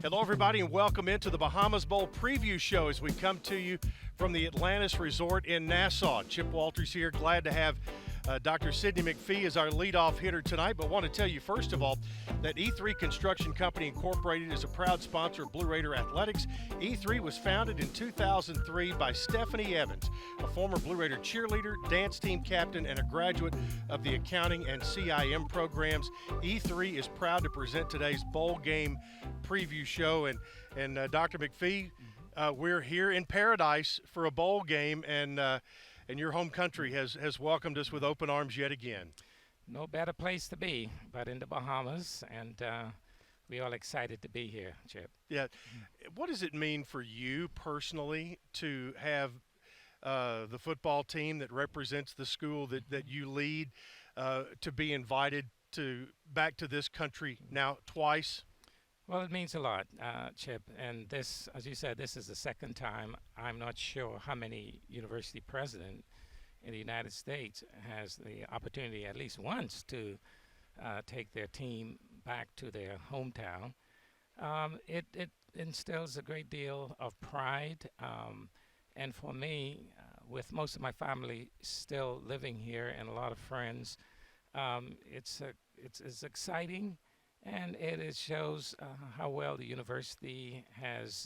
Hello, everybody, and welcome into the Bahamas Bowl preview show as we come to you from the Atlantis Resort in Nassau. Chip Walters here. Glad to have Dr. Sidney McPhee as our leadoff hitter tonight, but want to tell you, first of all, that E3 Construction Company Incorporated is a proud sponsor of Blue Raider Athletics. E3 was founded in 2003 by Stephanie Evans, a former Blue Raider cheerleader, dance team captain, and a graduate of the accounting and CIM programs. E3 is proud to present today's bowl game preview show, and Dr. McPhee, we're here in paradise for a bowl game, and your home country has welcomed us with open arms yet again. No better place to be but in the Bahamas, and we're all excited to be here, Chip. Yeah. What does it mean for you personally to have the football team that represents the school that you lead to be invited back to this country now twice? Well, it means a lot, Chip, and this, as you said, this is the second time. I'm not sure how many university president in the United States has the opportunity at least once to take their team back to their hometown. It instills a great deal of pride, and for me, with most of my family still living here and a lot of friends, it's exciting. And it shows how well the university has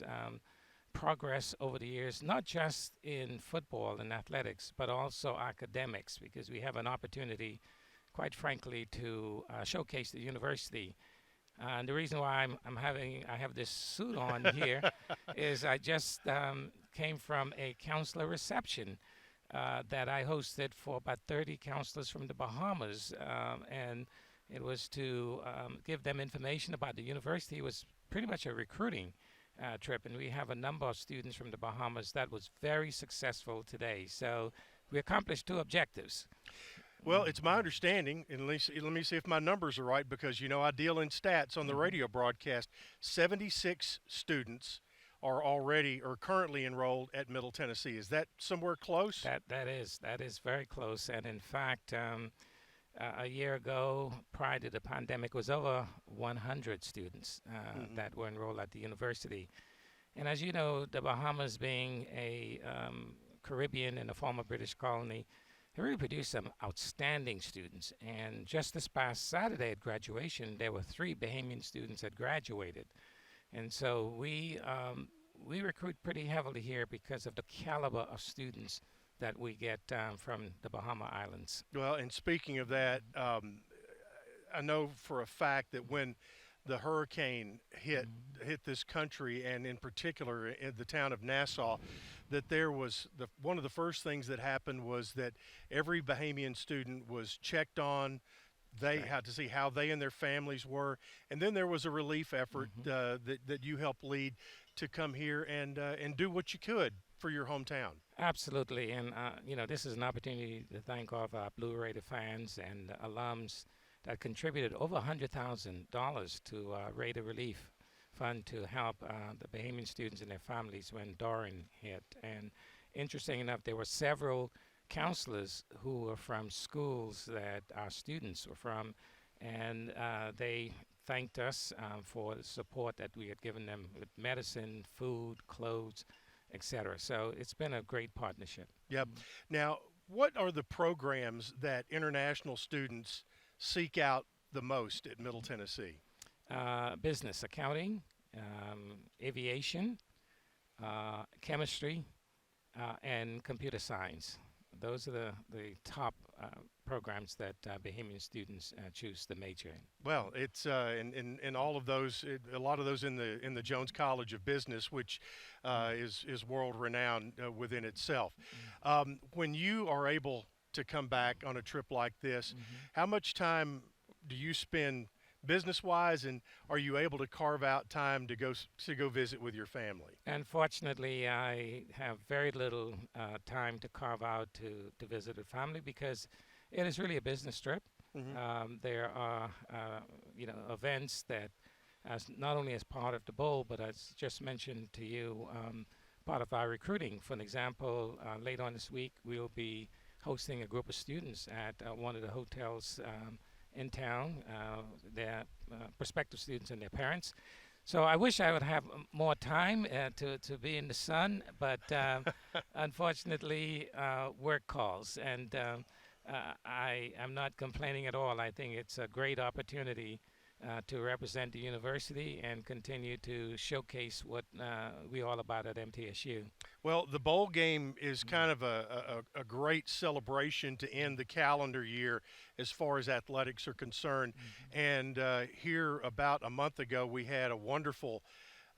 progressed over the years, not just in football and athletics, but also academics, because we have an opportunity, quite frankly, to showcase the university. And the reason why I have this suit on here is I just came from a counselor reception that I hosted for about 30 counselors from the Bahamas, and it was to give them information about the university. It was pretty much a recruiting trip, and we have a number of students from the Bahamas that was very successful today. So we accomplished two objectives. Well, it's my understanding, and let me see if my numbers are right, because, I deal in stats on the radio broadcast. 76 students are currently enrolled at Middle Tennessee. Is that somewhere close? That is very close, and in fact, a year ago, prior to the pandemic, was over 100 students that were enrolled at the university. And as you know, the Bahamas being a Caribbean and a former British colony, they really produced some outstanding students. And just this past Saturday at graduation, there were 3 Bahamian students that graduated. And so we recruit pretty heavily here because of the caliber of students that we get from the Bahama Islands. Well, and speaking of that, I know for a fact that when the hurricane hit this country, and in particular in the town of Nassau, that there was one of the first things that happened was that every Bahamian student was checked on. They had to see how they and their families were, and then there was a relief effort that you helped lead to come here and do what you could for your hometown. Absolutely, and this is an opportunity to thank all of our Blue Raider fans and alums that contributed over $100,000 to Raider Relief Fund to help the Bahamian students and their families when Jarrin hit. And interesting enough, there were several counselors who were from schools that our students were from, and they thanked us for the support that we had given them with medicine, food, clothes, etc. So it's been a great partnership. Yep. Now, what are the programs that international students seek out the most at Middle Tennessee? Business, accounting, aviation, chemistry, and computer science. Those are the top programs that Bahamian students choose to major in. Well, it's in all of those, a lot of those in the Jones College of Business, which is world renowned within itself. When you are able to come back on a trip like this, how much time do you spend business-wise, and are you able to carve out time to go visit with your family? Unfortunately, I have very little time to carve out to visit with family because it is really a business trip. There are events that, as not only as part of the bowl, but as just mentioned to you, part of our recruiting. For an example, later on this week, we'll be hosting a group of students at one of the hotels in town, their prospective students and their parents. So I wish I would have more time to be in the sun, but unfortunately, work calls, and I am not complaining at all. I think it's a great opportunity to represent the university and continue to showcase what we're all about at MTSU. Well, the bowl game is kind of a great celebration to end the calendar year as far as athletics are concerned. And here, about a month ago, we had a wonderful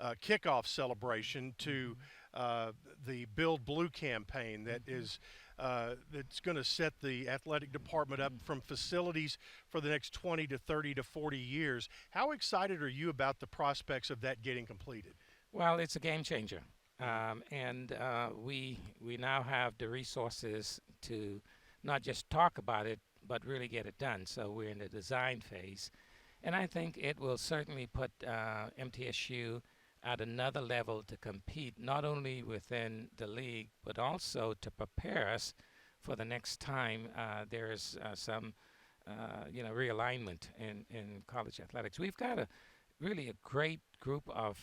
kickoff celebration to the Build Blue campaign that's going to set the athletic department up from facilities for the next 20 to 30 to 40 years. How excited are you about the prospects of that getting completed? Well, it's a game changer. And we now have the resources to not just talk about it, but really get it done. So we're in the design phase. And I think it will certainly put MTSU at another level to compete, not only within the league, but also to prepare us for the next time there is some realignment in college athletics. We've got really a great group of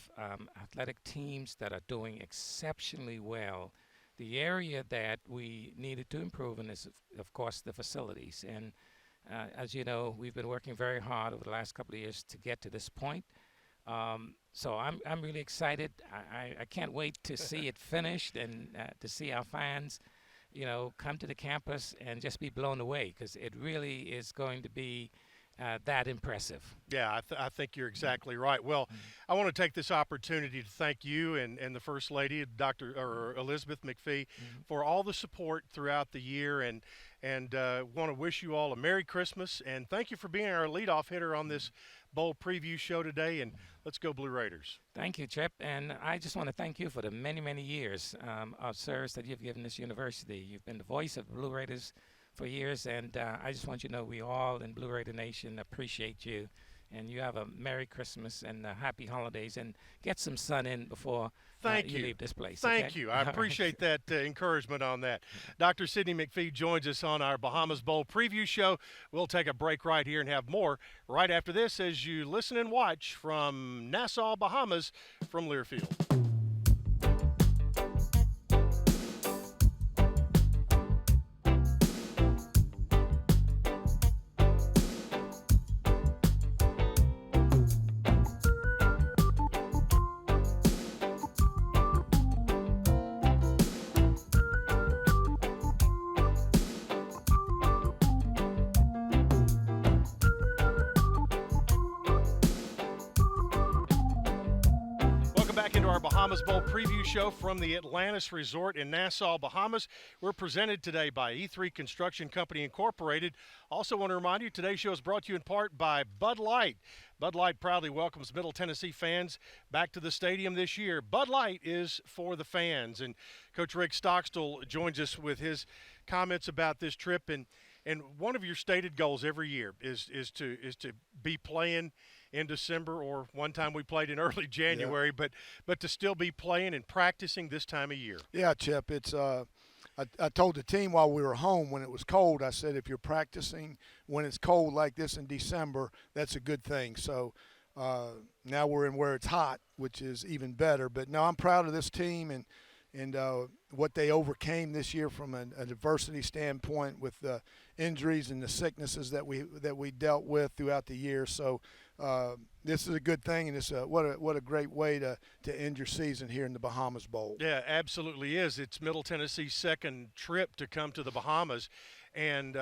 athletic teams that are doing exceptionally well. The area that we needed to improve in is, of course, the facilities. And as you know, we've been working very hard over the last couple of years to get to this point. So I'm really excited. I can't wait to see it finished and to see our fans, come to the campus and just be blown away, because it really is going to be that impressive. Yeah, I think you're exactly right. Well, I want to take this opportunity to thank you and the First Lady, Dr. Elizabeth McPhee, for all the support throughout the year, and want to wish you all a Merry Christmas, and thank you for being our leadoff hitter on this bowl preview show today. And let's go Blue Raiders. Thank you, Chip, and I just want to thank you for the many, many years of service that you've given this university. You've been the voice of the Blue Raiders for years, and I just want you to know we all in Blue Raider Nation appreciate you, and you have a Merry Christmas and happy holidays, and get some sun in before you leave this place. Thank you. I appreciate that encouragement on that. Dr. Sidney McPhee joins us on our Bahamas Bowl preview show. We'll take a break right here and have more right after this as you listen and watch from Nassau, Bahamas, from Learfield. Our Bahamas Bowl preview show from the Analyst Resort in Nassau, Bahamas. We're presented today by E3 Construction Company Incorporated. Also want to remind you, today's show is brought to you in part by Bud Light. Bud Light proudly welcomes Middle Tennessee fans back to the stadium this year. Bud Light is for the fans. And Coach Rick Stockstill joins us with his comments about this trip. And one of your stated goals every year is to be playing in December, or one time we played in early January, but to still be playing and practicing this time of year. Yeah, Chip, it's I told the team while we were home when it was cold, I said if you're practicing when it's cold like this in December, that's a good thing. So now we're in where it's hot, which is even better. But no, I'm proud of this team and what they overcame this year from a adversity standpoint with the injuries and the sicknesses that we dealt with throughout the year. So this is a good thing, and it's what a great way to end your season here in the Bahamas Bowl. Yeah, absolutely is. It's Middle Tennessee's second trip to come to the Bahamas, and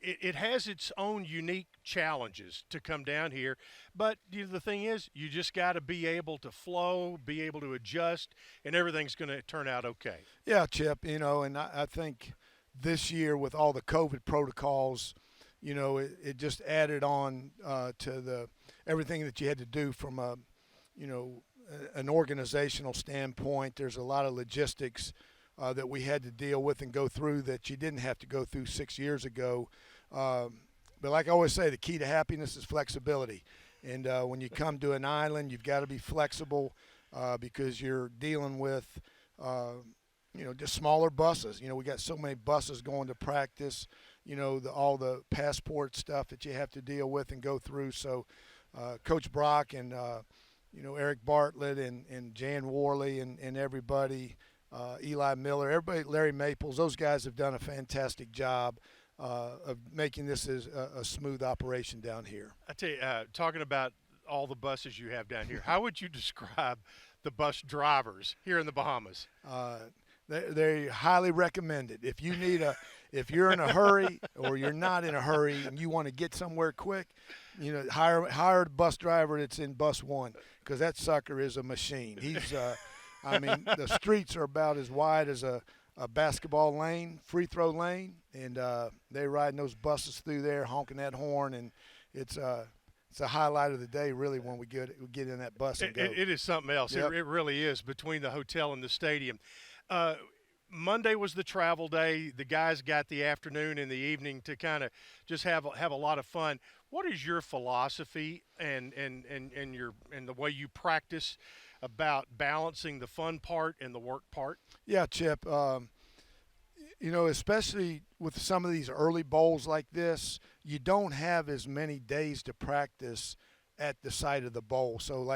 it has its own unique challenges to come down here. But the thing is, you just got to be able to flow, be able to adjust, and everything's going to turn out okay. Yeah, Chip, and I think this year with all the COVID protocols, it just added on to everything that you had to do from an organizational standpoint. There's a lot of logistics that we had to deal with and go through that you didn't have to go through 6 years ago. But like I always say, the key to happiness is flexibility. And when you come to an island, you've got to be flexible because you're dealing with just smaller buses. We got so many buses going to practice, all the passport stuff that you have to deal with and go through. So Coach Brock and Eric Bartlett and Jan Worley and everybody, Eli Miller, everybody, Larry Maples. Those guys have done a fantastic job of making this a smooth operation down here. I tell you, talking about all the buses you have down here, how would you describe the bus drivers here in the Bahamas? They're highly recommended. If you're in a hurry or you're not in a hurry and you want to get somewhere quick, hire a bus driver that's in bus 1, because that sucker is a machine. He's, the streets are about as wide as a basketball lane, free throw lane, and they're riding those buses through there, honking that horn, and it's a highlight of the day, really, when we get in that bus and go. It is something else. Yep. It really is, between the hotel and the stadium. Monday was the travel day. The guys got the afternoon and the evening to kind of just have a lot of fun. What is your philosophy and the way you practice about balancing the fun part and the work part? Yeah, Chip. Especially with some of these early bowls like this, you don't have as many days to practice at the site of the bowl. So,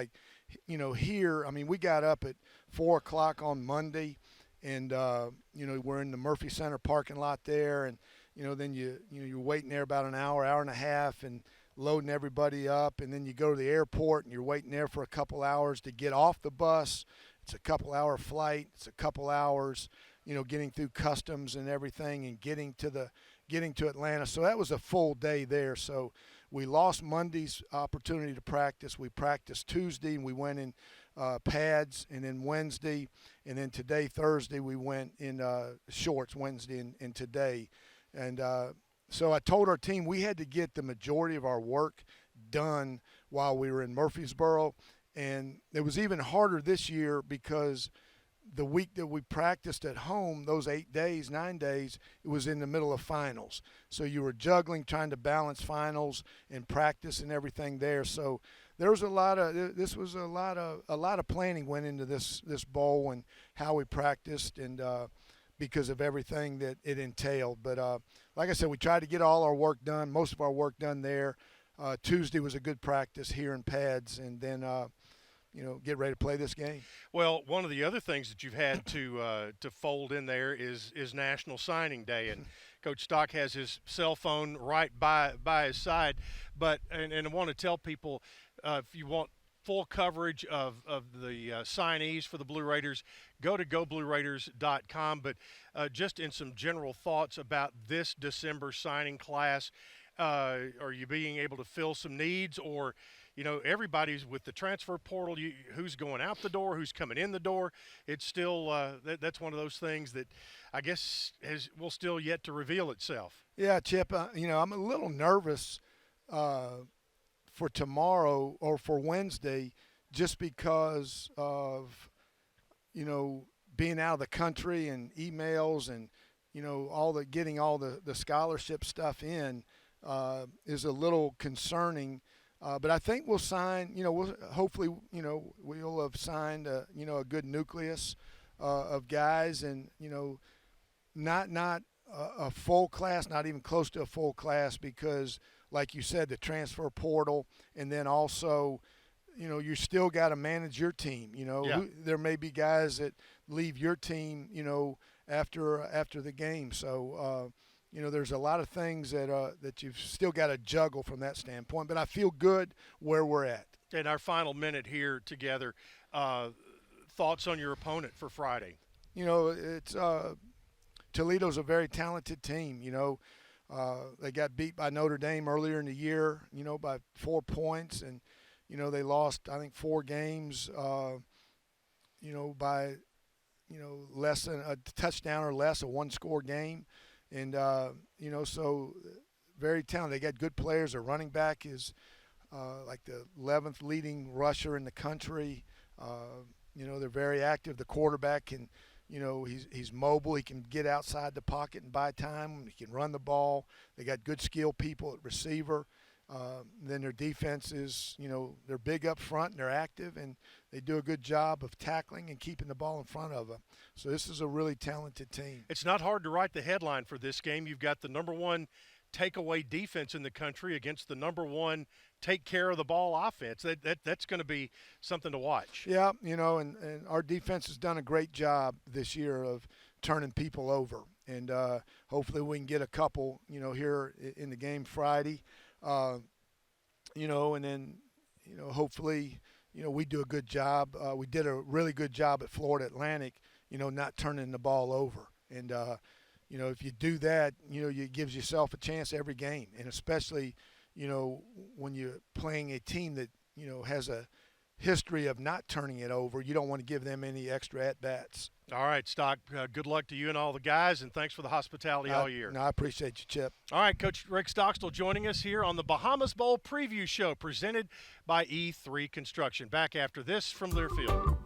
here, we got up at 4 o'clock on Monday, and we're in the Murphy Center parking lot there, and then you're waiting there about an hour and a half, and loading everybody up, and then you go to the airport and you're waiting there for a couple hours to get off the bus. It's a couple-hour flight. It's a couple hours, getting through customs and everything, and getting to Atlanta. So that was a full day there. So we lost Monday's opportunity to practice. We practiced Tuesday, and we went in pads, and then Wednesday, and then today, Thursday, we went in shorts Wednesday and today. And so I told our team we had to get the majority of our work done while we were in Murfreesboro. And it was even harder this year because the week that we practiced at home, those 9 days, it was in the middle of finals. So you were juggling, trying to balance finals and practice and everything there. So there was a lot of planning went into this bowl and how we practiced, and because of everything that it entailed. But like I said, we tried to get all our work done, most of our work done there. Tuesday was a good practice here in pads, and then get ready to play this game. Well, one of the other things that you've had to fold in there is National Signing Day, and Coach Stock has his cell phone right by his side. But and I want to tell people, if you want full coverage of the signees for the Blue Raiders, go to goblueraiders.com. But just in some general thoughts about this December signing class, are you being able to fill some needs, or everybody's with the transfer portal, who's going out the door, who's coming in the door? It's still that's one of those things that I guess will still yet to reveal itself. Yeah, Chip, I'm a little nervous for tomorrow or for Wednesday, just because of being out of the country and emails and getting all the scholarship stuff in is a little concerning. But I think we'll sign. Hopefully we'll have signed a good nucleus of guys, and not a full class, not even close to a full class, because like you said, the transfer portal, and then also, you still got to manage your team. Yeah. There may be guys that leave your team, after the game. So, there's a lot of things that you've still got to juggle from that standpoint. But I feel good where we're at. In our final minute here together, thoughts on your opponent for Friday? It's Toledo's a very talented team. They got beat by Notre Dame earlier in the year, by 4 points, and they lost, I think, 4 games, by less than a touchdown or less, a 1-score game. And, so very talented. They got good players. Their running back is like the 11th leading rusher in the country. They're very active. The quarterback can, he's mobile. He can get outside the pocket and buy time. He can run the ball. They got good skilled people at receiver. Then their defense is, they're big up front and they're active, and they do a good job of tackling and keeping the ball in front of them. So this is a really talented team. It's not hard to write the headline for this game. You've got the number 1 takeaway defense in the country against the number one take care of the ball offense. That's going to be something to watch. Yeah, and our defense has done a great job this year of turning people over. And hopefully we can get a couple, here in the game Friday, and then, hopefully, we do a good job. We did a really good job at Florida Atlantic, not turning the ball over. And, if you do that, it gives yourself a chance every game. And especially, when you're playing a team that, has a history of not turning it over, you don't want to give them any extra at-bats. All right, Stock, good luck to you and all the guys, and thanks for the hospitality all year. No, I appreciate you, Chip. All right, Coach Rick Stockstill joining us here on the Bahamas Bowl preview show presented by E3 Construction. Back after this from Learfield.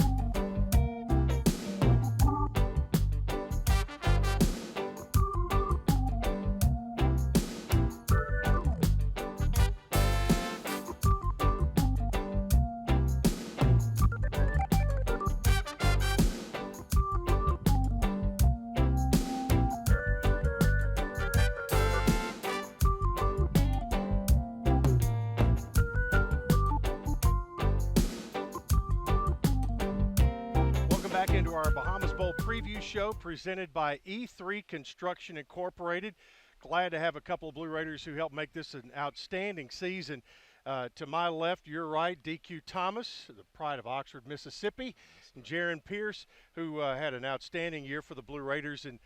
Into our Bahamas Bowl preview show presented by E3 Construction Incorporated. Glad to have a couple of Blue Raiders who helped make this an outstanding season. To my left, your right, DQ Thomas, the pride of Oxford, Mississippi, and Jarrin Pierce, who had an outstanding year for the Blue Raiders. And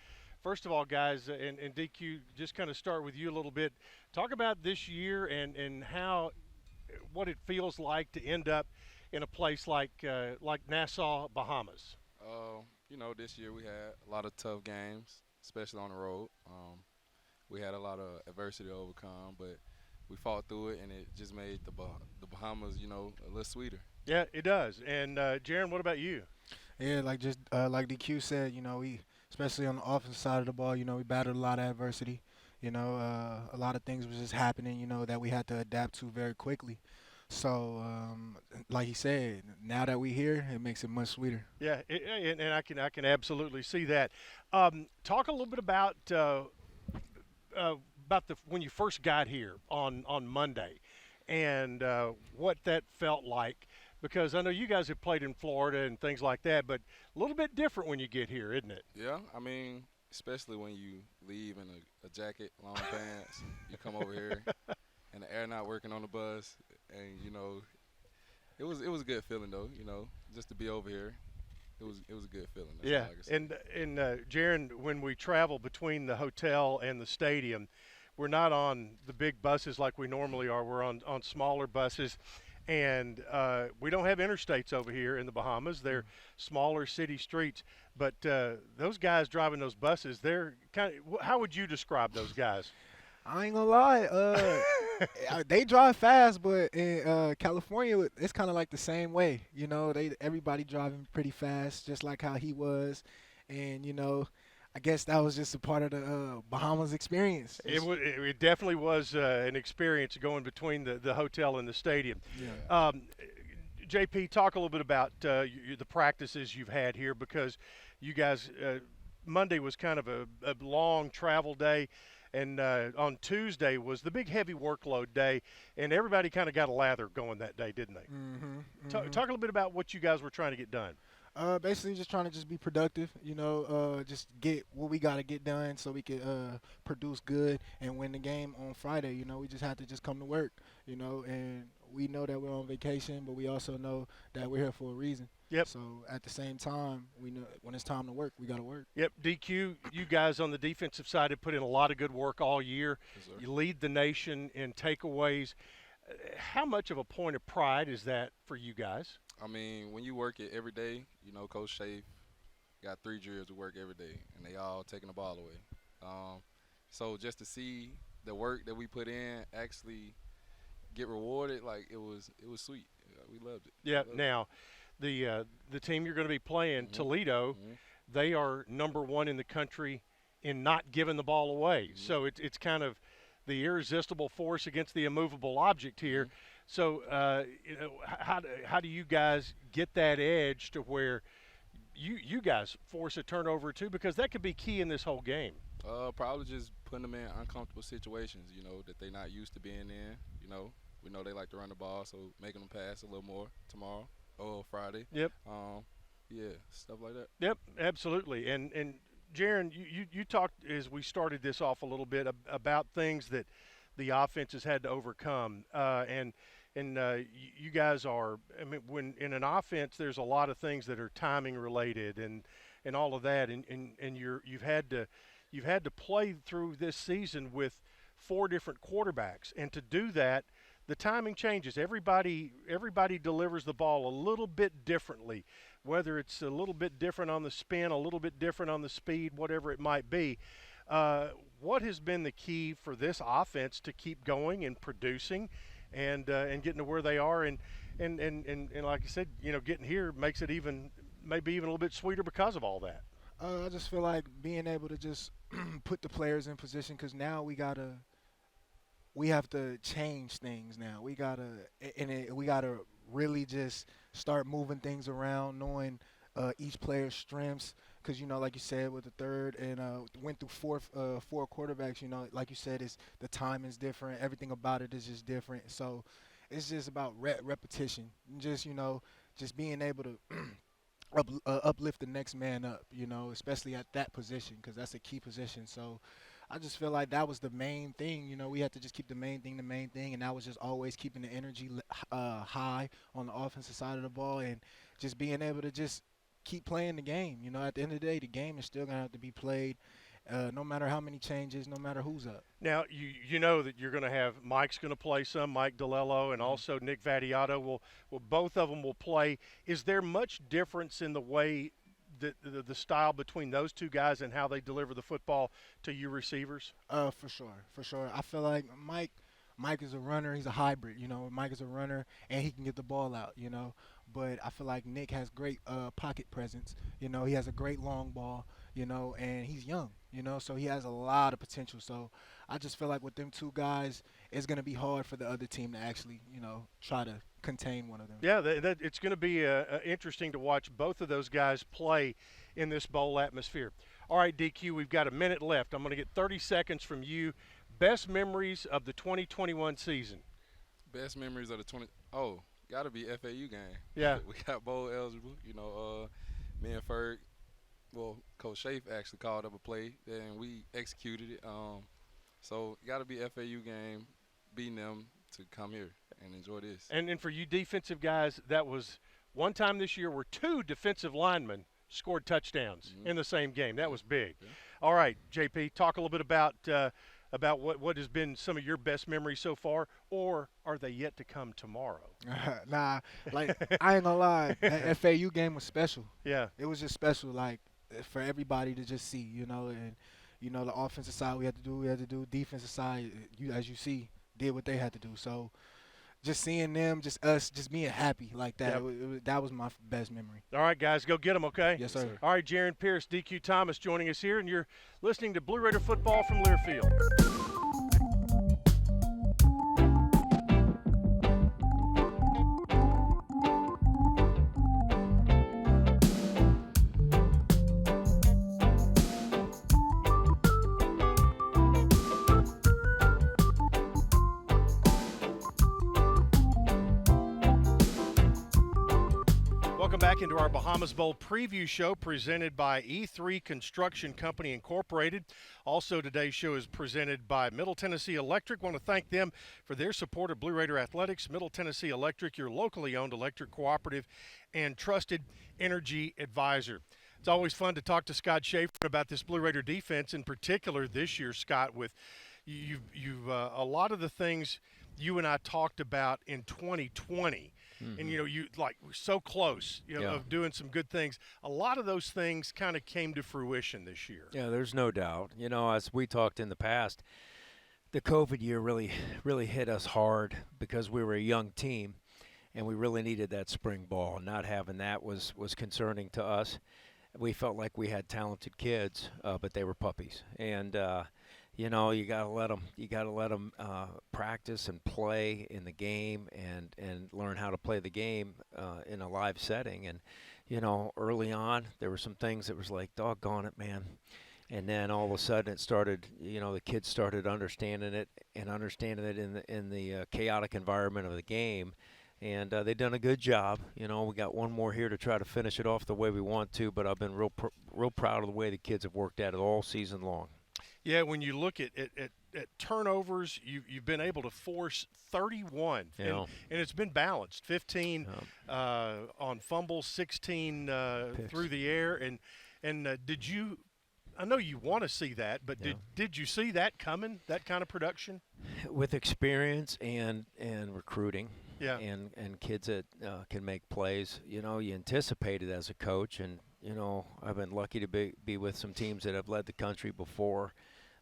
first of all, guys, and DQ, just kind of start with you a little bit. Talk about this year and what it feels like to end up in a place like Nassau, Bahamas. This year we had a lot of tough games, especially on the road. We had a lot of adversity to overcome, but we fought through it, and it just made the Bahamas, a little sweeter. Yeah, it does. And Jarrin, what about you? Yeah, like DQ said, we, especially on the offensive side of the ball, we battled a lot of adversity. A lot of things was just happening, that we had to adapt to very quickly. So, like he said, now that we're here, it makes it much sweeter. Yeah, and I can absolutely see that. Talk a little bit about when you first got here on Monday, and what that felt like. Because I know you guys have played in Florida and things like that, but a little bit different when you get here, isn't it? Yeah, especially when you leave in a jacket, long pants, you come over here, and the air not working on the bus. And it was a good feeling though. Just to be over here, it was a good feeling. That's all I can say. And Jarrin, when we travel between the hotel and the stadium, we're not on the big buses like we normally are. We're on smaller buses, and we don't have interstates over here in the Bahamas. They're smaller city streets. But those guys driving those buses, they're kind of. How would you describe those guys? I ain't gonna lie. They drive fast, but in California, it's kind of like the same way. Everybody driving pretty fast, just like how he was. And, I guess that was just a part of the Bahamas experience. It definitely was an experience going between the hotel and the stadium. Yeah. JP, talk a little bit about the practices you've had here, because you guys, Monday was kind of a long travel day. And on Tuesday was the big heavy workload day, and everybody kind of got a lather going that day, didn't they? Mm-hmm. Talk a little bit about what you guys were trying to get done. Basically just trying to just be productive, just get what we got to get done so we could produce good and win the game on Friday. We just have to just come to work, and we know that we're on vacation, but we also know that we're here for a reason. Yep. So at the same time, we know when it's time to work, we got to work. Yep. DQ, you guys on the defensive side have put in a lot of good work all year. Yes, you lead the nation in takeaways. How much of a point of pride is that for you guys? When you work it every day, Coach Shaffer got 3 drills to work every day, and they all taking the ball away. So just to see the work that we put in actually get rewarded, it was sweet. We loved it. Yeah. Now, the team you're going to be playing, Toledo, they are number 1 in the country in not giving the ball away. So it's kind of the irresistible force against the immovable object here. So, how do you guys get that edge to where you guys force a turnover too? Because that could be key in this whole game. Probably just putting them in uncomfortable situations, that they're not used to being in. We know they like to run the ball, so making them pass a little more tomorrow or Friday. Yep. Yeah, stuff like that. Yep, absolutely. And Jarrin, you talked as we started this off a little bit about things that the offenses had to overcome, you guys are. I mean, when in an offense, there's a lot of things that are timing related and all of that, and you've had to play through this season with 4 different quarterbacks, and to do that, the timing changes. Everybody delivers the ball a little bit differently, whether it's a little bit different on the spin, a little bit different on the speed, whatever it might be. What has been the key for this offense to keep going and producing and getting to where they are? And like I said, getting here makes it maybe even a little bit sweeter because of all that. I just feel like being able to just put the players in position, because now we have to change things now. We gotta really just start moving things around, knowing each player's strengths. Because like you said, with the third and went through four quarterbacks. Like you said, the timing's different. Everything about it is just different. So it's just about repetition. Just just being able to uplift the next man up. Especially at that position, because that's a key position. So I just feel like that was the main thing. We had to just keep the main thing, and that was just always keeping the energy high on the offensive side of the ball, and just being able to just keep playing the game. At the end of the day, the game is still going to have to be played, no matter how many changes, no matter who's up. Now, you know that you're going to have Mike's going to play some, Mike DeLello, and also Nick Vattiato will both of them will play. Is there much difference in the way the style between those two guys and how they deliver the football to you receivers? For sure. I feel like Mike is a runner. He's a hybrid. Mike is a runner and he can get the ball out. But I feel like Nick has great pocket presence. He has a great long ball. And he's young. So he has a lot of potential. So I just feel like with them two guys, it's going to be hard for the other team to actually, try to contain one of them. Yeah, it's going to be interesting to watch both of those guys play in this bowl atmosphere. All right, DQ, we've got a minute left. I'm going to get 30 seconds from you. Best memories of the 2021 season. Best memories of the got to be FAU game. Yeah. We got bowl eligible. Me and Ferg, Coach Shaffer actually called up a play, and we executed it. So got to be FAU game, beating them to come here and enjoy this. And for you defensive guys, that was one time this year where 2 defensive linemen scored touchdowns in the same game. That was big. Yeah. All right, JP, talk a little bit about what has been some of your best memories so far, or are they yet to come tomorrow? Nah, I ain't gonna lie, that FAU game was special. Yeah. It was just special, for everybody to just see, and the offensive side we had to do, defensive side, as you see, did what they had to do. So just seeing them, just us, just being happy like that, Yep. that was my best memory. All right, guys, go get them, okay? Yes, sir. All right, Jarrin Pierce, DQ Thomas joining us here, and you're listening to Blue Raider Football from Learfield. Welcome back into our Bahamas Bowl preview show presented by E3 Construction Company Incorporated. Also, today's show is presented by Middle Tennessee Electric. Want to thank them for their support of Blue Raider Athletics. Middle Tennessee Electric, your locally owned electric cooperative and trusted energy advisor. It's always fun to talk to Scott Shaffer about this Blue Raider defense, in particular this year, Scott, with you've a lot of the things you and I talked about in 2020. And, you we're so close, of doing some good things. A lot of those things kind of came to fruition this year. Yeah, there's no doubt. As we talked in the past, the COVID year really hit us hard because we were a young team, and we really needed that spring ball. Not having that was concerning to us. We felt like we had talented kids, but they were puppies. And you gotta let them practice and play in the game and learn how to play the game in a live setting. And early on there were some things that was like, doggone it, man, And then all of a sudden it started, the kids started understanding it in the chaotic environment of the game. And they've done a good job. We got one more here to try to finish it off the way we want to, but I've been real proud of the way the kids have worked at it all season long. Yeah, when you look at turnovers, you've been able to force 31, Yeah. and it's been balanced. 15 on fumbles, 16 through the air, and did you? I know you want to see that, but did you see that coming? That kind of production? With experience and recruiting, Yeah. and kids that can make plays, you anticipate it as a coach, and I've been lucky to be with some teams that have led the country before.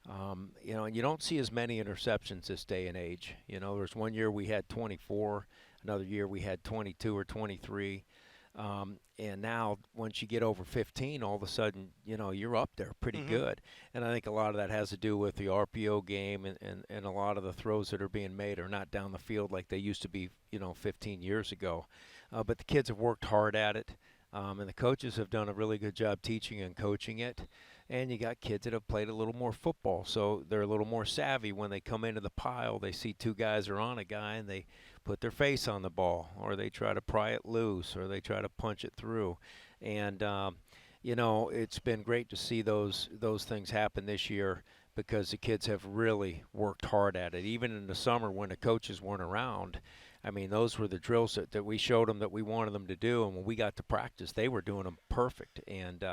And you don't see as many interceptions this day and age. There's one year we had 24, another year we had 22 or 23. And now once you get over 15, all of a sudden, you're up there pretty good. And I think a lot of that has to do with the RPO game, and a lot of the throws that are being made are not down the field like they used to be, 15 years ago. But the kids have worked hard at it, and the coaches have done a really good job teaching and coaching it. And you got kids that have played a little more football, so they're a little more savvy. When they come into the pile, they see two guys are on a guy, and they put their face on the ball, or they try to pry it loose, or they try to punch it through. And, it's been great to see those things happen this year, because the kids have really worked hard at it. Even in the summer when the coaches weren't around, I mean, those were the drills that we showed them that we wanted them to do, and when we got to practice, they were doing them perfect. And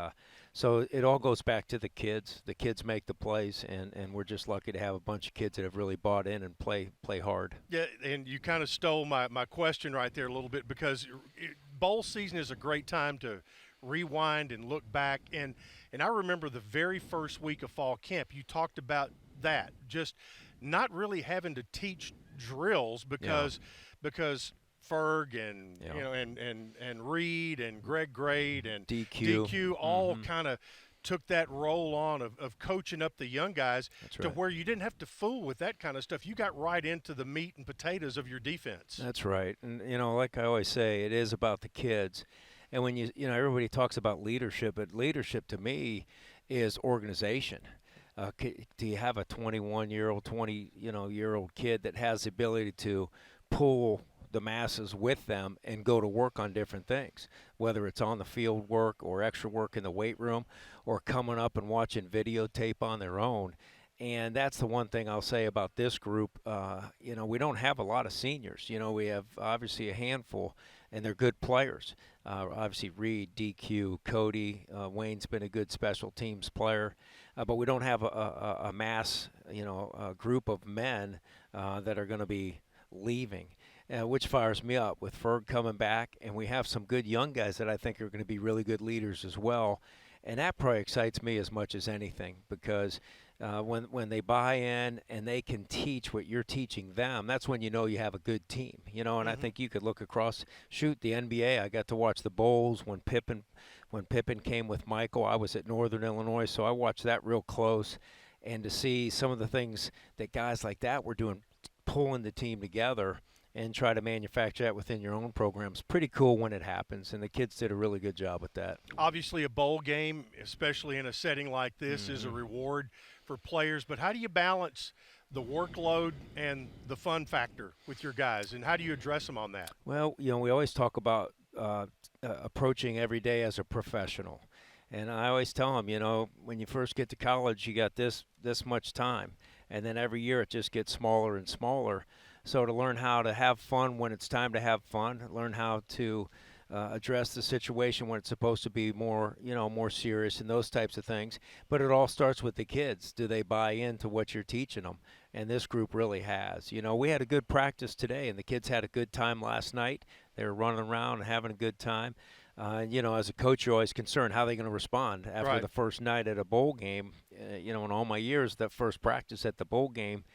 so it all goes back to the kids. The kids make the plays, and we're just lucky to have a bunch of kids that have really bought in and play hard. Yeah, and you kind of stole my question right there a little bit, because bowl season is a great time to rewind and look back. And I remember the very first week of fall camp, you talked about that, just not really having to teach drills because Ferg and and Reed and Greg Grade and DQ all kind of took that role on of coaching up the young guys to where you didn't have to fool with that kind of stuff. You got right into the meat and potatoes of your defense. That's right. And like I always say, it is about the kids. And when everybody talks about leadership, but leadership to me is organization. Do you have a 21-year-old, 20-year-old kid that has the ability to pull the masses with them and go to work on different things, whether it's on the field work or extra work in the weight room or coming up and watching videotape on their own? And that's the one thing I'll say about this group. We don't have a lot of seniors. We have obviously a handful, and they're good players. Obviously Reed, DQ, Cody, Wayne's been a good special teams player, but we don't have a mass, a group of men that are going to be leaving. Which fires me up with Ferg coming back, and we have some good young guys that I think are going to be really good leaders as well. And that probably excites me as much as anything, because when they buy in and they can teach what you're teaching them, that's when you know you have a good team. And I think you could look across, the NBA. I got to watch the Bowls when Pippen came with Michael. I was at Northern Illinois, so I watched that real close. And to see some of the things that guys like that were doing, pulling the team together and try to manufacture that within your own programs. Pretty cool when it happens, and the kids did a really good job with that. Obviously, a bowl game, especially in a setting like this, is a reward for players. But how do you balance the workload and the fun factor with your guys, and how do you address them on that? Well, we always talk about approaching every day as a professional. And I always tell them, when you first get to college, you got this much time. And then every year it just gets smaller and smaller. So to learn how to have fun when it's time to have fun, learn how to address the situation when it's supposed to be more serious and those types of things. But it all starts with the kids. Do they buy into what you're teaching them? And this group really has. We had a good practice today, and the kids had a good time last night. They were running around and having a good time. As a coach, you're always concerned how are they going to respond after the first night at a bowl game. In all my years, that first practice at the bowl game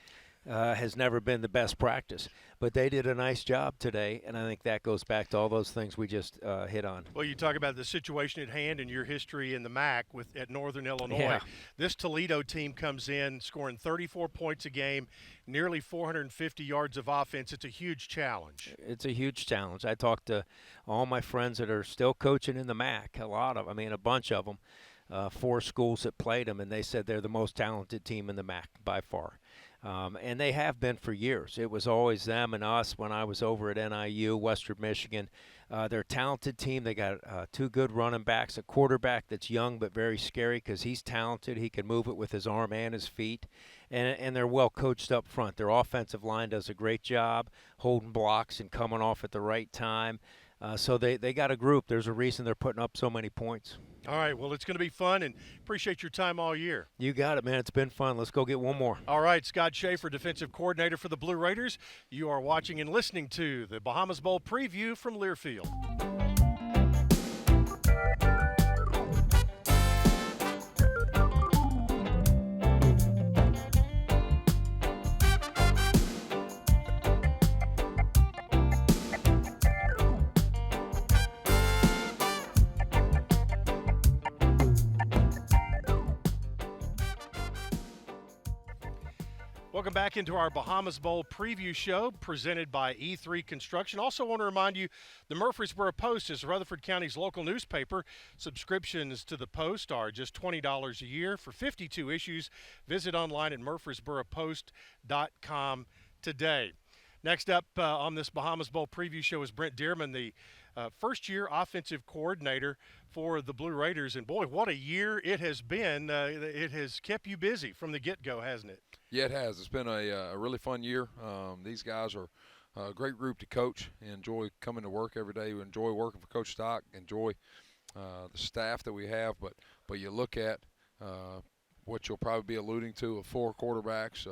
has never been the best practice. But they did a nice job today, and I think that goes back to all those things we just hit on. Well, you talk about the situation at hand and your history in the MAC at Northern Illinois. Yeah. This Toledo team comes in scoring 34 points a game, nearly 450 yards of offense. It's a huge challenge. It's a huge challenge. I talked to all my friends that are still coaching in the MAC, a bunch of them. 4 schools that played them, and they said they're the most talented team in the MAC by far. And they have been for years. It was always them and us when I was over at NIU, Western Michigan. They're a talented team. They got 2 good running backs, a quarterback that's young but very scary because he's talented. He can move it with his arm and his feet. And they're well coached up front. Their offensive line does a great job holding blocks and coming off at the right time. So they got a group. There's a reason they're putting up so many points. All right, well, it's going to be fun, and appreciate your time all year. You got it, man. It's been fun. Let's go get one more. All right, Scott Shaffer, defensive coordinator for the Blue Raiders. You are watching and listening to the Bahamas Bowl preview from Learfield. Welcome back into our Bahamas Bowl preview show presented by E3 Construction. Also want to remind you, the Murfreesboro Post is Rutherford County's local newspaper. Subscriptions to the Post are just $20 a year for 52 issues. Visit online at murfreesboropost.com today. Next up on this Bahamas Bowl preview show is Brent Dearmon, the first-year offensive coordinator for the Blue Raiders. And, boy, what a year it has been. It has kept you busy from the get-go, hasn't it? Yeah, it has. It's been a really fun year. These guys are a great group to coach. Enjoy coming to work every day. We enjoy working for Coach Stock. Enjoy the staff that we have. But you look at what you'll probably be alluding to of 4 quarterbacks.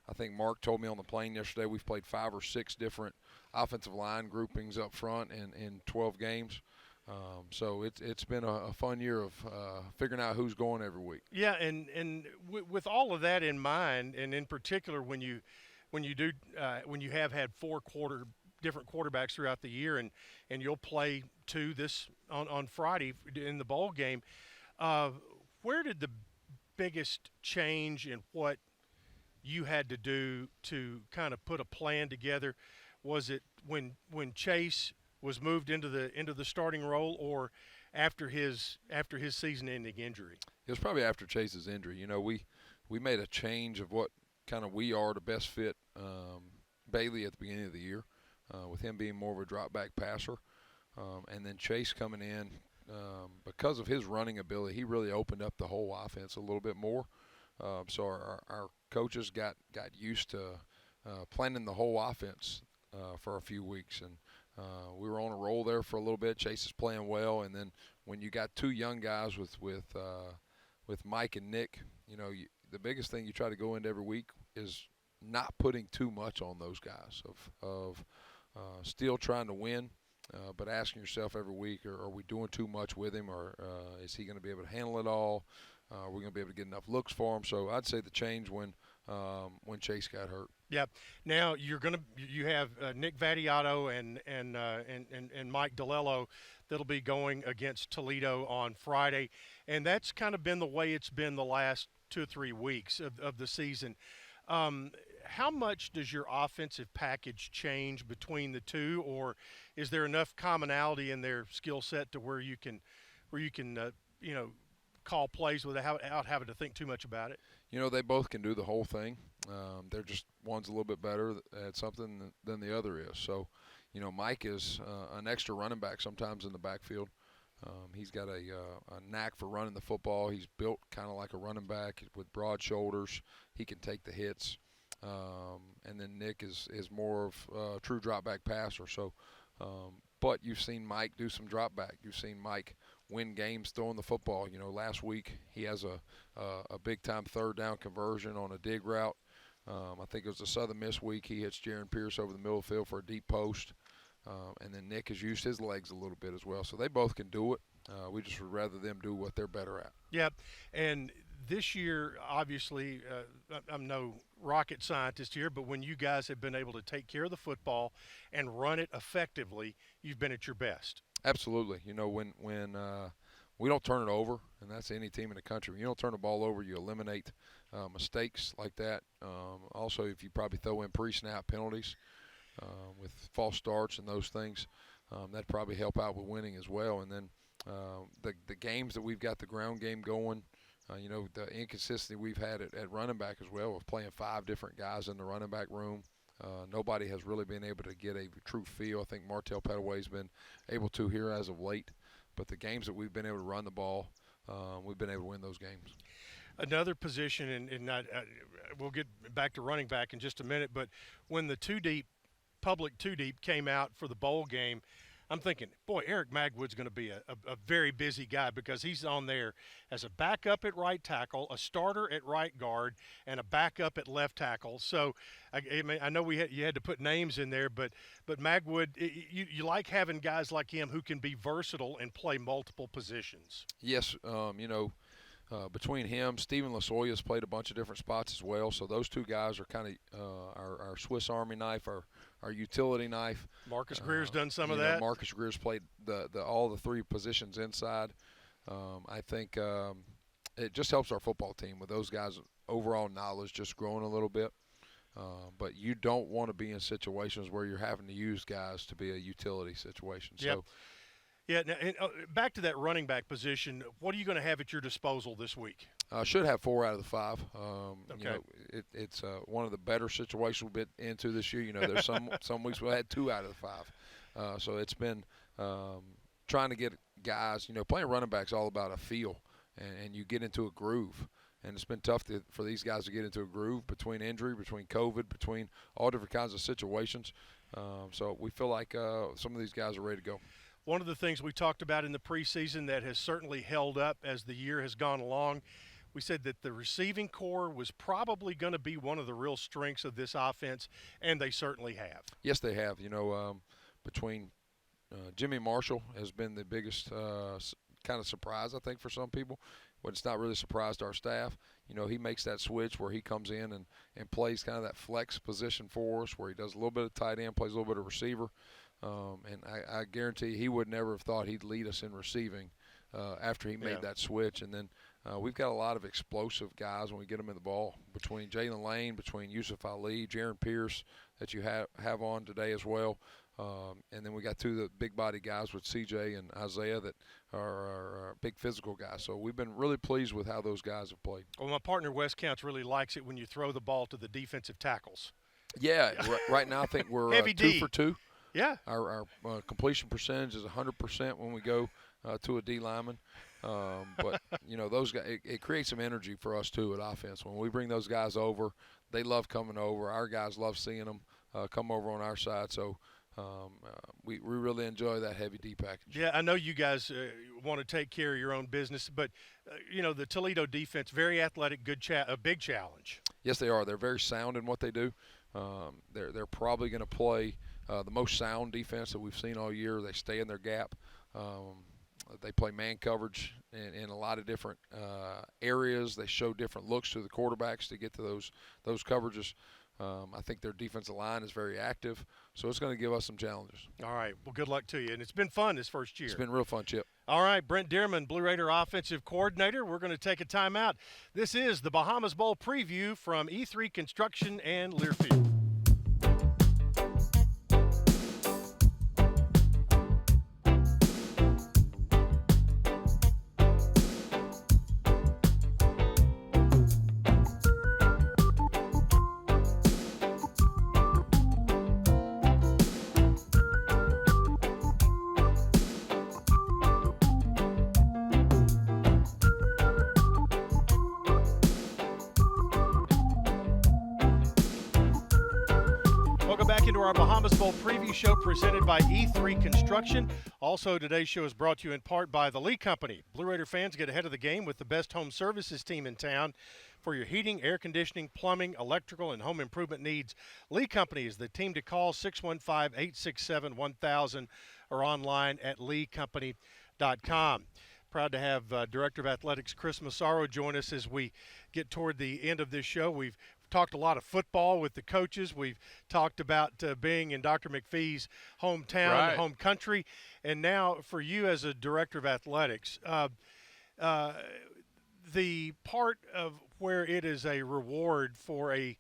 I think Mark told me on the plane yesterday we've played 5 or 6 different offensive line groupings up front in 12 games. So it's been a fun year of figuring out who's going every week. Yeah, and with all of that in mind, and in particular when you have had 4 different quarterbacks throughout the year, and you'll play 2 this on Friday in the bowl game, where did the biggest change in what you had to do to kind of put a plan together? Was it when Chase was moved into the starting role, or after his season-ending injury? It was probably after Chase's injury. You know, we made a change of what kind of we are to best fit Bailey at the beginning of the year, with him being more of a drop-back passer. And then Chase coming in, because of his running ability, he really opened up the whole offense a little bit more. So our coaches got used to planning the whole offense for a few weeks, and we were on a roll there for a little bit. Chase is playing well, and then when you got 2 young guys with Mike and Nick, you know, the biggest thing you try to go into every week is not putting too much on those guys of still trying to win, but asking yourself every week, are we doing too much with him, or is he going to be able to handle it all? We're going to be able to get enough looks for him. So I'd say the change when Chase got hurt. Yeah. Now you have Nick Vattiato and Mike DeLello that'll be going against Toledo on Friday, and that's kind of been the way it's been the last 2 or 3 weeks of the season. How much does your offensive package change between the 2, or is there enough commonality in their skill set to where you can call plays without having to think too much about it? You know, they both can do the whole thing. They're just one's a little bit better at something than the other is. So, you know, Mike is an extra running back sometimes in the backfield. He's got a knack for running the football. He's built kind of like a running back with broad shoulders. He can take the hits. And then Nick is more of a true drop back passer. So, but you've seen Mike do some drop back. You've seen Mike win games throwing the football. You know, last week he has a big time 3rd down conversion on a dig route. I think it was a Southern Miss week. He hits Jarrin Pierce over the middle of the field for a deep post. And then Nick has used his legs a little bit as well. So they both can do it. We just would rather them do what they're better at. Yeah, and this year, obviously, I'm no rocket scientist here, but when you guys have been able to take care of the football and run it effectively, you've been at your best. Absolutely. You know, when we don't turn it over, and that's any team in the country. When you don't turn the ball over, you eliminate mistakes like that. Also, if you probably throw in pre-snap penalties with false starts and those things, that'd probably help out with winning as well. And then The games that we've got the ground game going, the inconsistency we've had at running back as well, with playing 5 different guys in the running back room. Nobody has really been able to get a true feel. I think Martell Petaway's been able to here as of late. But the games that we've been able to run the ball, we've been able to win those games. Another position, and we'll get back to running back in just a minute, but when the public two deep came out for the bowl game, I'm thinking, boy, Eric Magwood's going to be a very busy guy, because he's on there as a backup at right tackle, a starter at right guard, and a backup at left tackle. So I know you had to put names in there, but Magwood, you like having guys like him who can be versatile and play multiple positions. Yes, between him, Stephen Lasoya's played a bunch of different spots as well. So those two guys are kind of our Swiss Army knife, our utility knife. Marcus Greer's done some of that. Marcus Greer's played all the 3 positions inside. I think it just helps our football team with those guys' overall knowledge just growing a little bit. But you don't want to be in situations where you're having to use guys to be a utility situation. Yep. So. Yeah, now, back to that running back position, what are you going to have at your disposal this week? Should have 4 out of the 5. Okay. It's one of the better situations we've been into this year. There's some weeks we had 2 out of the 5. So it's been trying to get guys. Playing running back is all about a feel, and you get into a groove. And it's been tough for these guys to get into a groove between injury, between COVID, between all different kinds of situations. So we feel like some of these guys are ready to go. One of the things we talked about in the preseason that has certainly held up as the year has gone along, we said that the receiving core was probably going to be one of the real strengths of this offense, and they certainly have. Yes, they have. Between Jimmy Marshall has been the biggest kind of surprise, I think, for some people. But it's not really a surprise to our staff. He makes that switch where he comes in and plays kind of that flex position for us, where he does a little bit of tight end, plays a little bit of receiver. And I guarantee he would never have thought he'd lead us in receiving after he made that switch. And then we've got a lot of explosive guys when we get them in the ball, between Jalen Lane, between Yusuf Ali, Jarrin Pierce that you have on today as well. And then we got 2 of the big body guys with CJ and Isaiah that are big physical guys. So we've been really pleased with how those guys have played. Well, my partner Wes Counts really likes it when you throw the ball to the defensive tackles. Yeah, right now I think we're 2 for 2. Yeah. Our completion percentage is 100% when we go to a D lineman. But, those guys, it creates some energy for us, too, at offense. When we bring those guys over, they love coming over. Our guys love seeing them come over on our side. So we really enjoy that heavy D package. Yeah, I know you guys want to take care of your own business, but, the Toledo defense, very athletic, a big challenge. Yes, they are. They're very sound in what they do. They're probably going to play the most sound defense that we've seen all year. They stay in their gap. They play man coverage in a lot of different areas. They show different looks to the quarterbacks to get to those coverages. I think their defensive line is very active, so it's going to give us some challenges. All right. Well, good luck to you. And it's been fun this first year. It's been real fun, Chip. All right, Brent Dearmon, Blue Raider offensive coordinator. We're going to take a timeout. This is the Bahamas Bowl preview from E3 Construction and Learfield. Our Bahamas Bowl preview show presented by E3 Construction. Also, today's show is brought to you in part by the Lee Company. Blue Raider fans, get ahead of the game with the best home services team in town for your heating, air conditioning, plumbing, electrical, and home improvement needs. Lee Company is the team to call, 615-867-1000 or online at leecompany.com. Proud to have Director of Athletics Chris Massaro join us as we get toward the end of this show. We've talked a lot of football with the coaches. We've talked about being in Dr. McPhee's hometown, home country. And now for you as a Director of Athletics, the part of where it is a reward for a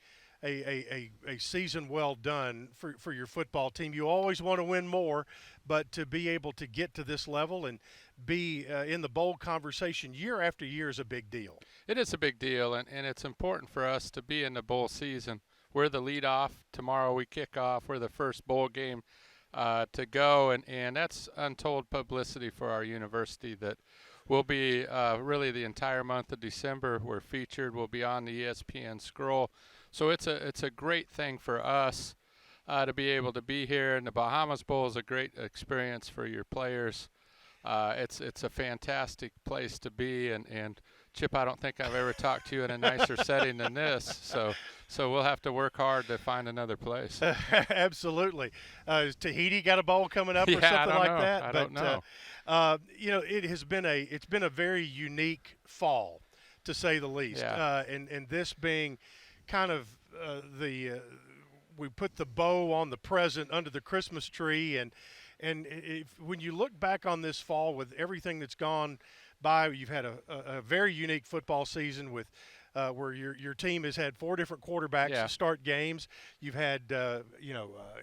season well done for your football team. You always want to win more, but to be able to get to this level and be in the bowl conversation year after year is a big deal. It is a big deal, and it's important for us to be in the bowl season. We're the leadoff. Tomorrow we kick off. We're the first bowl game to go, and that's untold publicity for our university that we'll be really the entire month of December. We're featured. We'll be on the ESPN scroll. So it's a great thing for us to be able to be here. And the Bahamas Bowl is a great experience for your players. It's a fantastic place to be. And Chip, I don't think I've ever talked to you in a nicer setting than this. So we'll have to work hard to find another place. Absolutely. Has Tahiti got a bowl coming up or something I don't like know. that? I don't know. It's been a very unique fall, to say the least. Yeah. And this being kind of we put the bow on the present under the Christmas tree, and when you look back on this fall with everything that's gone by, you've had a very unique football season with where your team has had 4 different quarterbacks start games. You've had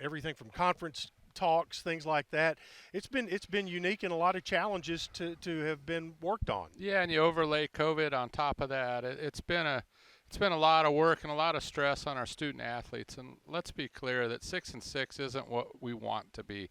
everything from conference talks, things like that. It's been unique and a lot of challenges to have been worked on. Yeah, and you overlay COVID on top of that. It's been a lot of work and a lot of stress on our student athletes. And let's be clear that 6-6 isn't what we want to be.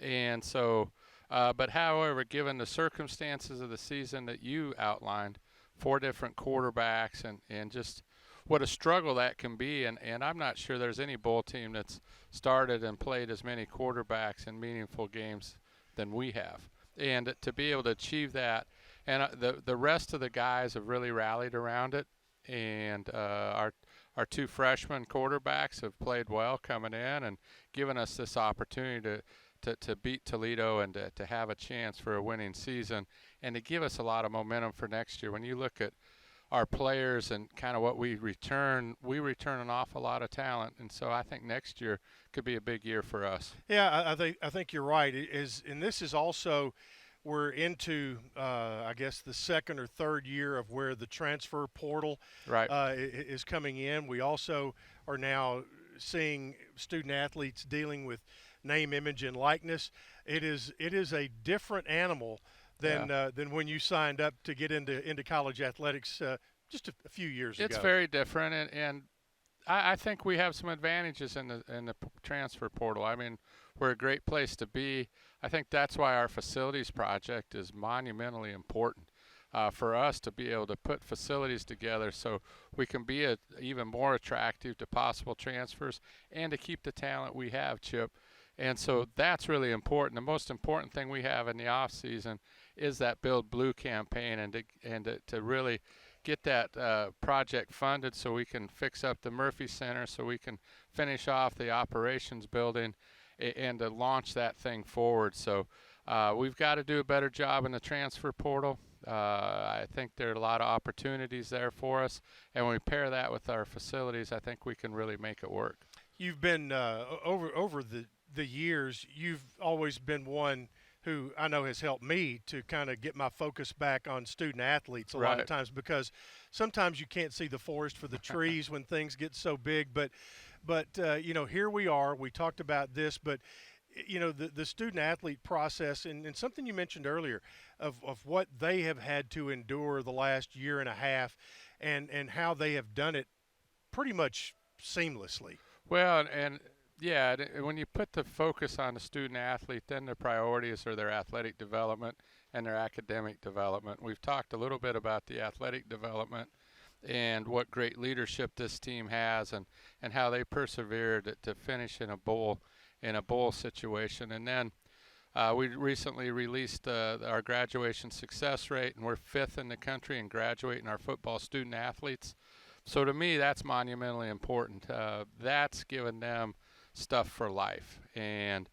And so, but however, given the circumstances of the season that you outlined, 4 different quarterbacks and just what a struggle that can be. And I'm not sure there's any bowl team that's started and played as many quarterbacks in meaningful games than we have. And to be able to achieve that, and the rest of the guys have really rallied around it. And our 2 freshman quarterbacks have played well coming in and given us this opportunity to beat Toledo and to have a chance for a winning season and to give us a lot of momentum for next year. When you look at our players and kind of what we return an awful lot of talent. And so I think next year could be a big year for us. Yeah, I think you're right. And this is also, we're into, I guess, the second or third year of where the transfer portal is coming in. We also are now seeing student athletes dealing with name, image, and likeness. It is a different animal than when you signed up to get into college athletics just a few years ago. It's very different, and I think we have some advantages in the transfer portal. I mean, we're a great place to be. I think that's why our facilities project is monumentally important for us to be able to put facilities together so we can be even more attractive to possible transfers and to keep the talent we have, Chip. And so that's really important. The most important thing we have in the off season is that Build Blue campaign and to really get that project funded so we can fix up the Murphy Center, so we can finish off the operations building and to launch that thing forward. So we've got to do a better job in the transfer portal. I think there are a lot of opportunities there for us. And when we pair that with our facilities, I think we can really make it work. You've been over the years, you've always been one who I know has helped me to kind of get my focus back on student athletes a lot of times, because sometimes you can't see the forest for the trees when things get so big. But here we are. We talked about this, but the student athlete process and something you mentioned earlier of what they have had to endure the last year and a half, and how they have done it pretty much seamlessly. Well, and yeah, when you put the focus on the student athlete, then their priorities are their athletic development and their academic development. We've talked a little bit about the athletic development and what great leadership this team has and how they persevered to finish in a bowl situation. And then we recently released our graduation success rate, and we're 5th in the country in graduating our football student athletes. So to me, that's monumentally important. That's given them stuff for life. And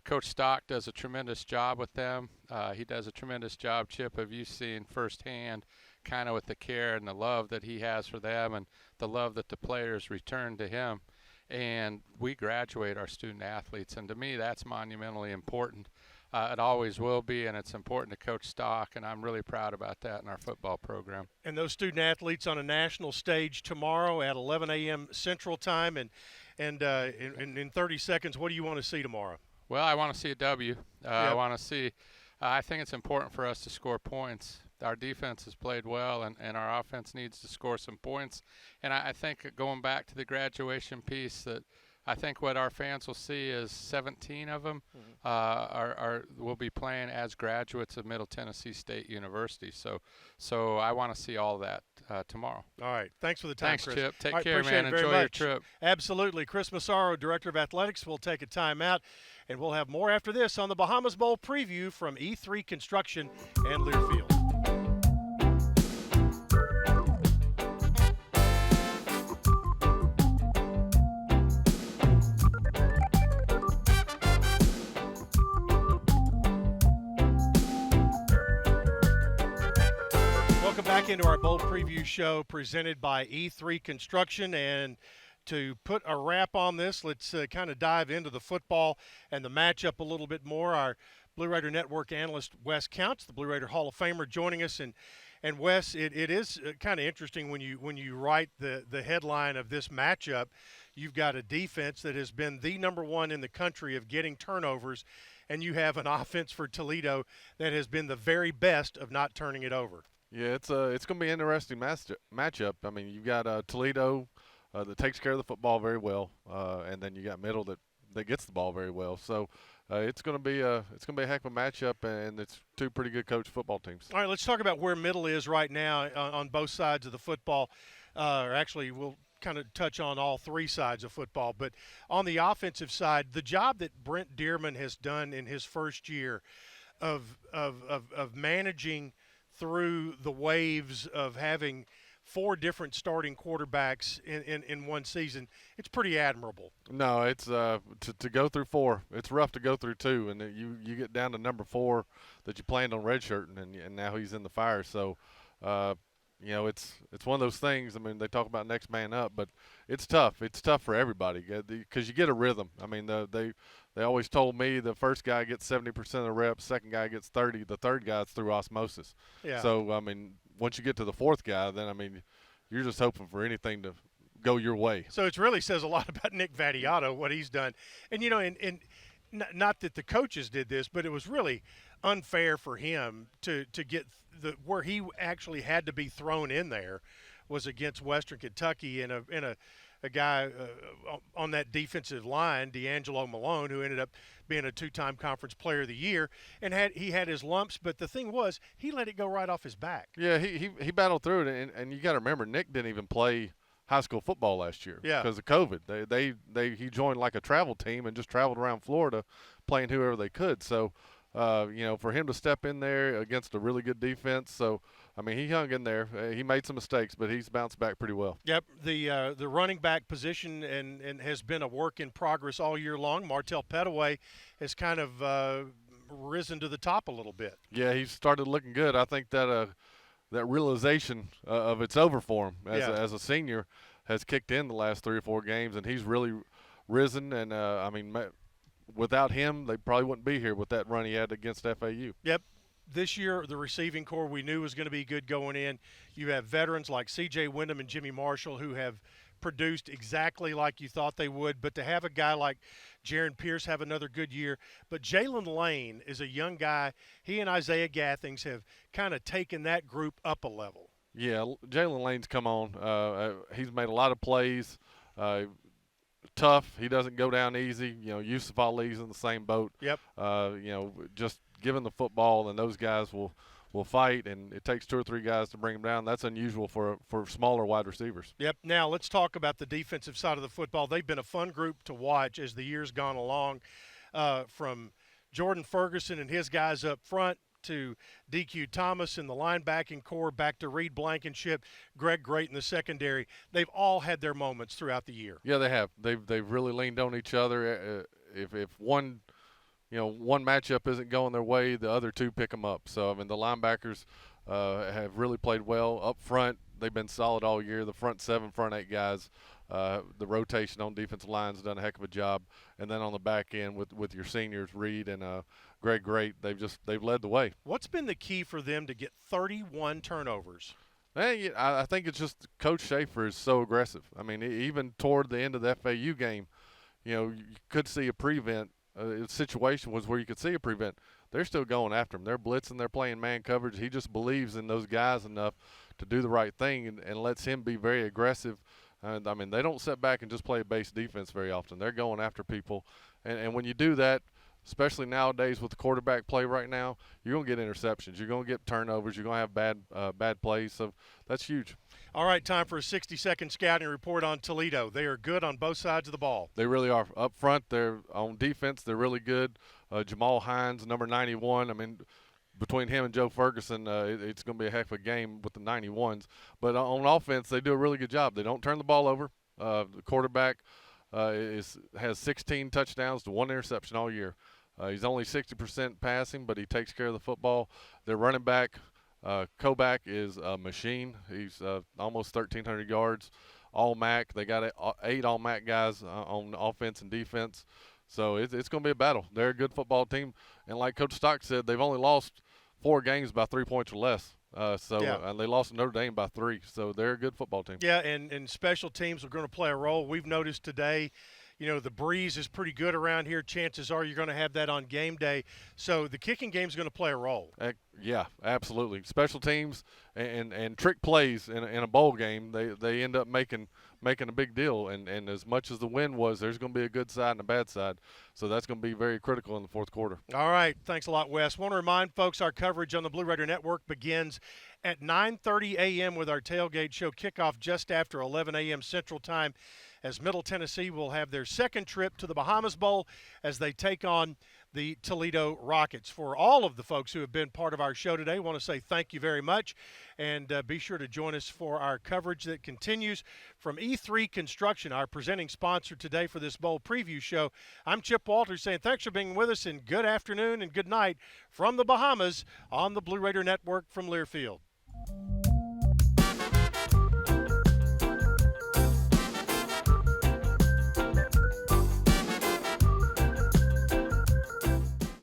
Coach Stock does a tremendous job with them. He does a tremendous job, Chip, of you seeing firsthand kind of with the care and the love that he has for them and the love that the players return to him. And we graduate our student athletes. And to me, that's monumentally important. It always will be, and it's important to Coach Stock, and I'm really proud about that in our football program. And those student athletes on a national stage tomorrow at 11 a.m. Central Time. And in 30 seconds, what do you want to see tomorrow? Well, I want to see a W. I want to see I think it's important for us to score points. Our defense has played well, and our offense needs to score some points. And I think going back to the graduation piece, that I think what our fans will see is 17 of them will be playing as graduates of Middle Tennessee State University. So I want to see all that tomorrow. All right. Thanks for the time, Thanks, Chris. Chip. Take All right, care, appreciate man. it very Enjoy your much. trip. Absolutely. Chris Massaro, Director of Athletics, will take a timeout, and we'll have more after this on the Bahamas Bowl preview from E3 Construction and Learfield. Welcome back into our bowl preview show presented by E3 Construction. And to put a wrap on this, let's kind of dive into the football and the matchup a little bit more. Our Blue Raider Network analyst, Wes Counts, the Blue Raider Hall of Famer, joining us. And Wes, it is kind of interesting when you write the headline of this matchup. You've got a defense that has been the number one in the country of getting turnovers, and you have an offense for Toledo that has been the very best of not turning it over. Yeah, it's going to be an interesting matchup. I mean, you've got Toledo that takes care of the football very well, and then you got Middle that gets the ball very well. So it's going to be a heck of a matchup, and it's two pretty good coach football teams. All right, let's talk about where Middle is right now on both sides of the football. Or actually, we'll kind of touch on all three sides of football. But on the offensive side, the job that Brent Dearmon has done in his first year of managing through the waves of having four different starting quarterbacks in one season, it's pretty admirable. No, it's to go through four. It's rough to go through two, and you get down to number four that you planned on redshirting, and now he's in the fire. So, it's one of those things. I mean, they talk about next man up, but it's tough. It's tough for everybody because you get a rhythm. I mean, they always told me the first guy gets 70% of the reps, second guy gets 30, the third guy's through osmosis. Yeah. So, I mean, once you get to the fourth guy, then, I mean, you're just hoping for anything to go your way. So it really says a lot about Nick Vattiato, what he's done. And, and not that the coaches did this, but it was really unfair for him to get where he actually had to be thrown in there was against Western Kentucky in a guy on that defensive line, D'Angelo Malone, who ended up being a two-time conference player of the year, and he had his lumps, but the thing was he let it go right off his back. Yeah, he battled through it, and you got to remember Nick didn't even play high school football last year because of COVID. He joined like a travel team and just traveled around Florida playing whoever they could. So, for him to step in there against a really good defense, so I mean, he hung in there. He made some mistakes, but he's bounced back pretty well. Yep, the running back position and has been a work in progress all year long. Martell Pettaway has kind of risen to the top a little bit. Yeah, he's started looking good. I think that realization of it's over for him as a senior has kicked in the last 3 or 4 games, and he's really risen. And I mean, without him, they probably wouldn't be here with that run he had against FAU. Yep. This year, the receiving core we knew was going to be good going in. You have veterans like C.J. Wyndham and Jimmy Marshall who have produced exactly like you thought they would. But to have a guy like Jarrin Pierce have another good year. But Jalen Lane is a young guy. He and Isaiah Gathings have kind of taken that group up a level. Yeah, Jalen Lane's come on. He's made a lot of plays. Tough. He doesn't go down easy. Yusuf Ali's in the same boat. Yep. Just given the football, and those guys will fight, and it takes 2 or 3 guys to bring them down. That's unusual for smaller wide receivers. Yep. Now let's talk about the defensive side of the football. They've been a fun group to watch as the year's gone along, from Jordan Ferguson and his guys up front to DQ Thomas in the linebacking core, back to Reed Blankenship, Greg Great in the secondary. They've all had their moments throughout the year. Yeah, they have. They've really leaned on each other. If one matchup isn't going their way, the other two pick them up. So, I mean, the linebackers have really played well. Up front, they've been solid all year. The front 7, front 8 guys, the rotation on defensive lines done a heck of a job. And then on the back end with your seniors, Reed and Greg Great, they've led the way. What's been the key for them to get 31 turnovers? I think it's just Coach Shaffer is so aggressive. I mean, even toward the end of the FAU game, you could see a prevent. The situation was where you could see a prevent. they're still going after him. They're blitzing. They're playing man coverage. He just believes in those guys enough to do the right thing and lets him be very aggressive. And, I mean, they don't sit back and just play base defense very often. They're going after people. And when you do that, especially nowadays with the quarterback play right now, you're going to get interceptions. You're going to get turnovers. You're going to have bad plays. So that's huge. All right, time for a 60-second scouting report on Toledo. They are good on both sides of the ball. They really are. Up front, they're on defense. They're really good. Jamal Hines, number 91. I mean, between him and Joe Ferguson, it's going to be a heck of a game with the 91s. But on offense, they do a really good job. They don't turn the ball over. The quarterback has 16 touchdowns to 1 interception all year. He's only 60% passing, but he takes care of the football. Their running back, Kobach, is a machine. He's almost 1,300 yards, all-MAC. They got 8 all-MAC guys on offense and defense. So it's going to be a battle. They're a good football team. And like Coach Stock said, they've only lost 4 games by 3 points or less. And they lost to Notre Dame by 3. So they're a good football team. Yeah, and special teams are going to play a role. We've noticed today, the breeze is pretty good around here. Chances are you're going to have that on game day. So the kicking game is going to play a role. Yeah, absolutely. Special teams and trick plays in a bowl game, they end up making a big deal. And as much as the win was, there's going to be a good side and a bad side. So that's going to be very critical in the fourth quarter. All right. Thanks a lot, Wes. Want to remind folks our coverage on the Blue Raider Network begins at 9:30 a.m. with our tailgate show kickoff just after 11 a.m. Central Time, as Middle Tennessee will have their second trip to the Bahamas Bowl as they take on the Toledo Rockets. For all of the folks who have been part of our show today, I want to say thank you very much, and be sure to join us for our coverage that continues from E3 Construction, our presenting sponsor today for this bowl preview show. I'm Chip Walters saying thanks for being with us, and good afternoon and good night from the Bahamas on the Blue Raider Network from Learfield.